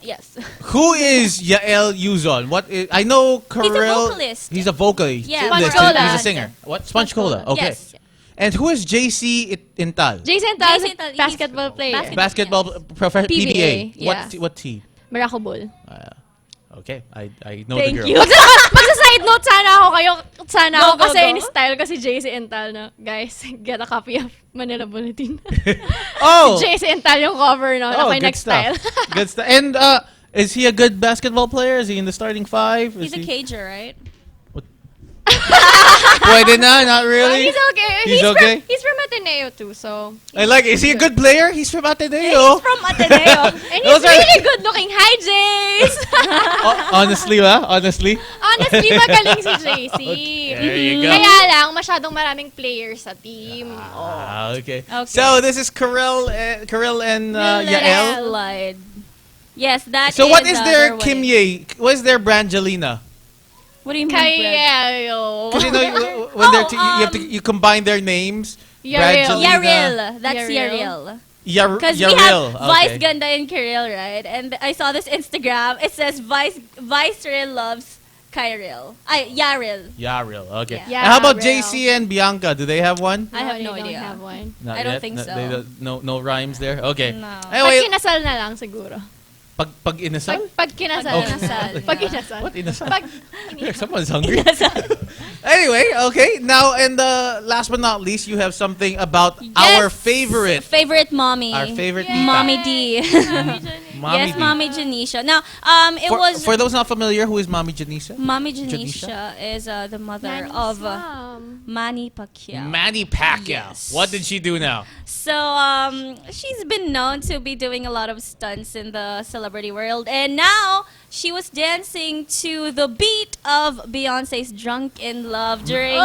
Yes. who is Yael Yuzon? What is, I know Karel. vocalist. He's a vocalist. Yeah, He's Sponge Cola. a singer. What? Sponge Cola. Okay. Yes. And who is JC Intal? Jason Tal, Jason Tal, he's basketball player. basketball. Basketball PBA, PBA. yeah. What team? Miracle Bull. Okay, I know Thank the girl. you. Magsa-side note sana ako kayo. Sana Go, ako go, kasi go. in-style ko si JC Intal na, guys, get a copy of Manila Bulletin. Oh, JC Intal yung cover no. oh, Ako yung good nag-style. stuff. Good stuff. And is he a good basketball player? Is he in the starting five? He's Is a he... cager, right? Pwede na, not really. He's okay. He's okay? He's from Ateneo too, so. I like it. Is he a good player? He's from Ateneo. He's from Ateneo. And Those he's are- really good looking. Hi, Jace! Honestly, honestly. Honestly, magaling si JC. There you go. Kaya lang, masyadong maraming players sa team. Okay. Okay. So this is Karel and Yael. Lied. Yes, that So what is their wedding. Kimye? What is their Brangelina? What do you mean? Brad? Kaya. Because you know when they're you have to you combine their names. Yaril. Yaril. That's Yaril. Yaril. Because we Yaril. have Vice Ganda and Kirill, right? And I saw this Instagram. It says Vice Ril loves Kyril. Yaril. Yaril. Okay. Yeah. And how about Yaril. JC and Bianca? Do they have one? I have they no don't idea. have one. Not I don't yet? think so. They don't, no rhymes there. Okay. No. Anyway, Pag kinasal na lang siguro. pag inasal. Pag kinasal. Okay. Kinasal, Pag yeah. kinasal. What inasal? Pag Someone's hungry. Anyway, okay. Now, and last but not least, you have something about our Yes! favorite mommy. Our favorite Yay! tita. Mommy D. Mommy Yes, D. Mommy Janisha. Now, it was For those not familiar, who is Mommy Janisha? Mommy Janisha? Janisha is the mother Manny's of mom. Manny Pacquiao. Manny Pacquiao. Yes. What did she do now? So, she's been known to be doing a lot of stunts in the celebrity world, and now she was dancing to the beat of Beyonce's "Drunk in Love" during. No!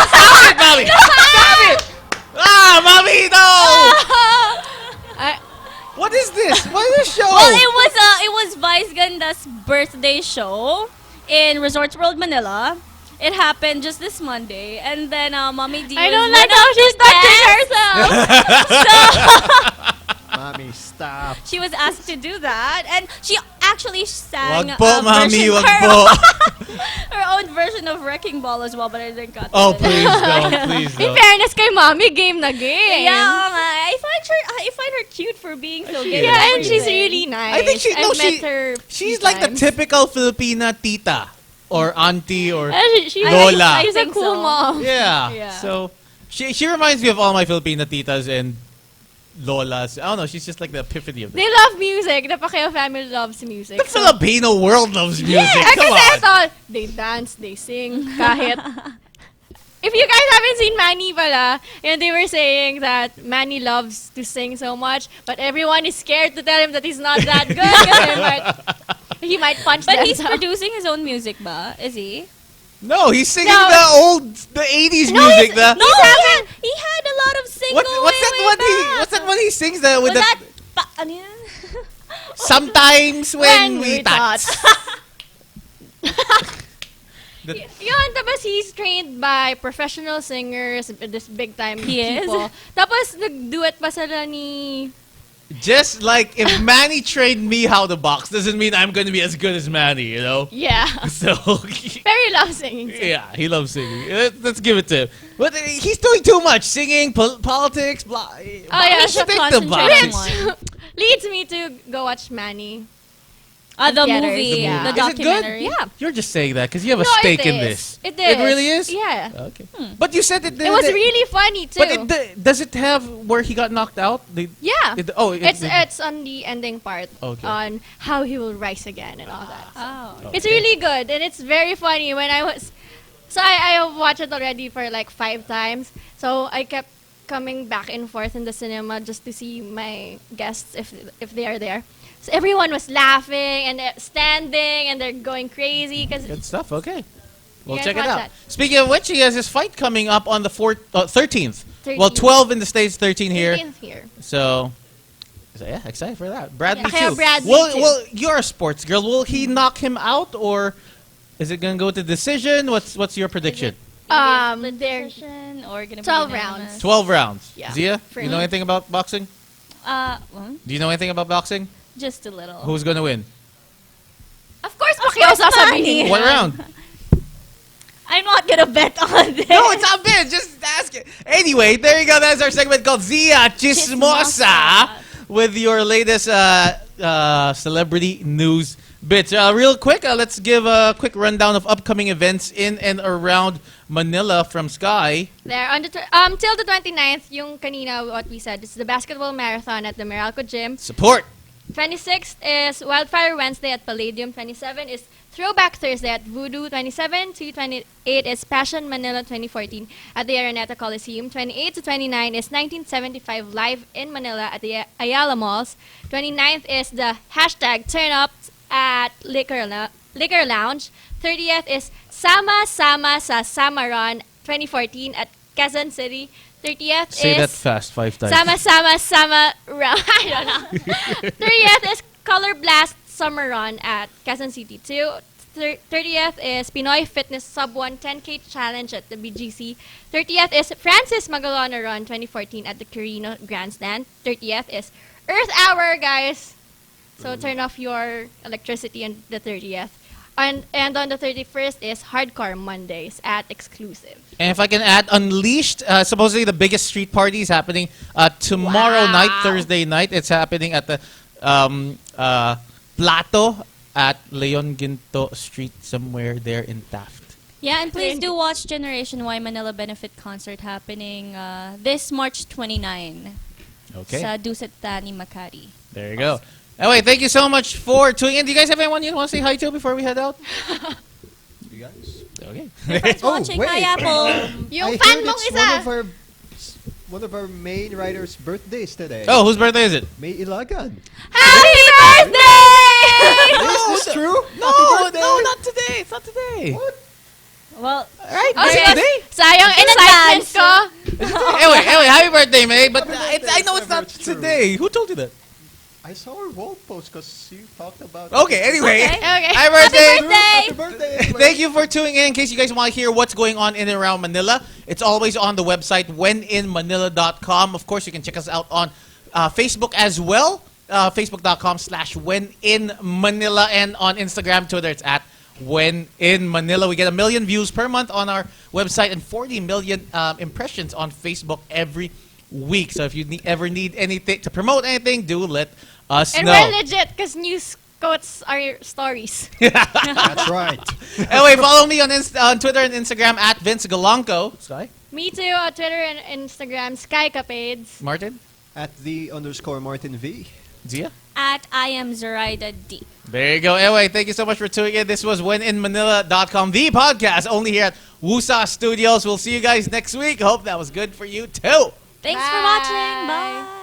Stop it, Mommy! Stop it! Mommy, no! What is this? What is this show? Well, it was Vice Ganda's birthday show in Resorts World Manila. It happened just this Monday, and then Mommy D. I was don't like one how of she's the touching herself. Mommy, stop. She was asked to do that, and she actually sang Wag po, a Mommy, version- wag her, po. her own version of Wrecking Ball as well, but I didn't cut Oh, it. please don't, please In don't. fairness kay mommy, game na game. Yeah, I find her cute for being so She good. is. at Yeah, and she's everything. really nice. I think she- no, I've met she- her She's few like the times. typical Filipina tita or auntie or She's Lola. She's a think cool so. mom. yeah. Yeah. So she reminds me of all my Filipina titas and lolas. I don't know. She's just like the epiphany of them. They love music. The Pacquiao family loves music. The Filipino world loves music. Yeah, Come kasi on. ito, they dance, they sing, kahit. If you guys haven't seen Manny pala, and they were saying that Manny loves to sing so much, but everyone is scared to tell him that he's not that good because he might punch But them. he's producing his own music, ba? Is he? No, he's singing No. the 80s music. The, No, he had a lot of singles. what's that one he sings that with Was the that ano yun? sometimes when we touch. Yun, tapos he's trained by professional singers, this big time He is? people. Tapos nag-duet pa sila ni... Just like if Manny trained me how to box, doesn't mean I'm going to be as good as Manny, you know? Yeah. So, Very love singing. Too. yeah, he loves singing. Let's give it to him. But he's doing too much. Singing, politics, blah. Oh, yeah, Should Stick to concentrate on box. one. Leads me to go watch Manny. The Theaters, movie, yeah. the Is it good? documentary. Yeah. You're just saying that because you have a No, stake it in is. this. It is. It really is? Yeah. Okay. But you said it. It was really funny too. But does it have where he got knocked out? yeah. It's It's on the ending part Okay. on how he will rise again and all that. Oh. It's really good and it's very funny. When I was, so I watched it already for like 5 times. So I kept coming back and forth in the cinema just to see my guests if they are there. So everyone was laughing and they're standing and they're going crazy because Good stuff. Okay. We'll guys check it watch out. that. Speaking of which, he has his fight coming up on the 13th. 13th. Well, 12 in the States, 13 here. here. So yeah, excited for that. Bradley Yeah, too. Bradley well, too. well, you're a sports girl. Will he knock him out or is it gonna go to decision? What's your prediction? They're Decision or gonna be 12 unanimous? rounds. 12 rounds. Yeah. Zia, For you know me. anything about boxing? Well, Do you know anything about boxing? just a little. Who's gonna win? Of course, Pacquiao sasabihin. What round? I'm not gonna bet on this. No, it's not bad. Just ask it. Anyway, there you go. That's our segment called Zia Chismosa with your latest celebrity news bits. Real quick, let's give a quick rundown of upcoming events in and around Manila from Sky. There on the till the 29th, yung kanina what we said, it's the basketball marathon at the Meralco Gym. Support. 26th is Wildfire Wednesday at Palladium. 27 is Throwback Thursday at Voodoo. 27 to 28 is Passion Manila 2014 at the Araneta Coliseum. 28 to 29 is 1975 Live in Manila at the Ayala Malls. 29th is the hashtag Turn Up at Liquor Lounge. 30th is Sama Sama sa Samaron 2014 at Quezon City. 30th Say is that fast 5 times. Sama Sama Sama Run. I don't know. 30th is Color Blast Summer Run at Quezon City 2. 30th is Pinoy Fitness Sub 1 10K Challenge at the BGC. 30th is Francis Magalona Run 2014 at the Carino Grandstand. 30th is Earth Hour, guys. So turn off your electricity on the 30th. And on the 31st is Hardcore Mondays at Exclusive. And if I can add, Unleashed, supposedly the biggest street party is happening tomorrow Wow. night, Thursday night. It's happening at the Plato at Leon Ginto Street, somewhere there in Taft. Yeah, and please do watch Generation Y Manila Benefit Concert happening this March 29 Okay, sa Duset Tani, Makati. there you go. Anyway, thank you so much for tuning in. Do you guys have anyone you want to say hi to before we head out? You guys? Okay. Everyone's watching. wait. Hi, Apple. Yung I fan heard mong it's isa. one of our main writers' birthdays today. Oh, whose birthday is it? May Ilagan. Happy birthday! Is this true? No, Happy birthday. no, not today. It's not today. What? Well, Right? Oh, Is it yes. today? Sayang In excitement advance. ko. Anyway, happy birthday, May. But Happy birthday, I know it's whenever not it's true. today. Who told you that? I saw her wall post because you talked about. Okay, anyway. Okay. Okay. Happy birthday. Happy birthday. Anyway. Thank you for tuning in. In case you guys want to hear what's going on in and around Manila, it's always on the website wheninmanila.com. Of course, you can check us out on Facebook as well. Facebook.com/wheninmanila, and on Instagram, Twitter, it's at wheninmanila. We get 1 million views per month on our website and 40 million impressions on Facebook every week. So if you ever need anything to promote anything, do let us And know. we're legit because news quotes are stories. That's right. Anyway, follow me on Twitter and Instagram at Vince Galanco. Sky? Me too, on Twitter and Instagram, Sky Capades. Martin? At _Martin V. Zia? at I am Zoraida D. There you go. Anyway, thank you so much for tuning in. This was wheninmanila.com, the podcast, only here at Wusa Studios. We'll see you guys next week. Hope that was good for you too. Thanks Bye. for watching. Bye.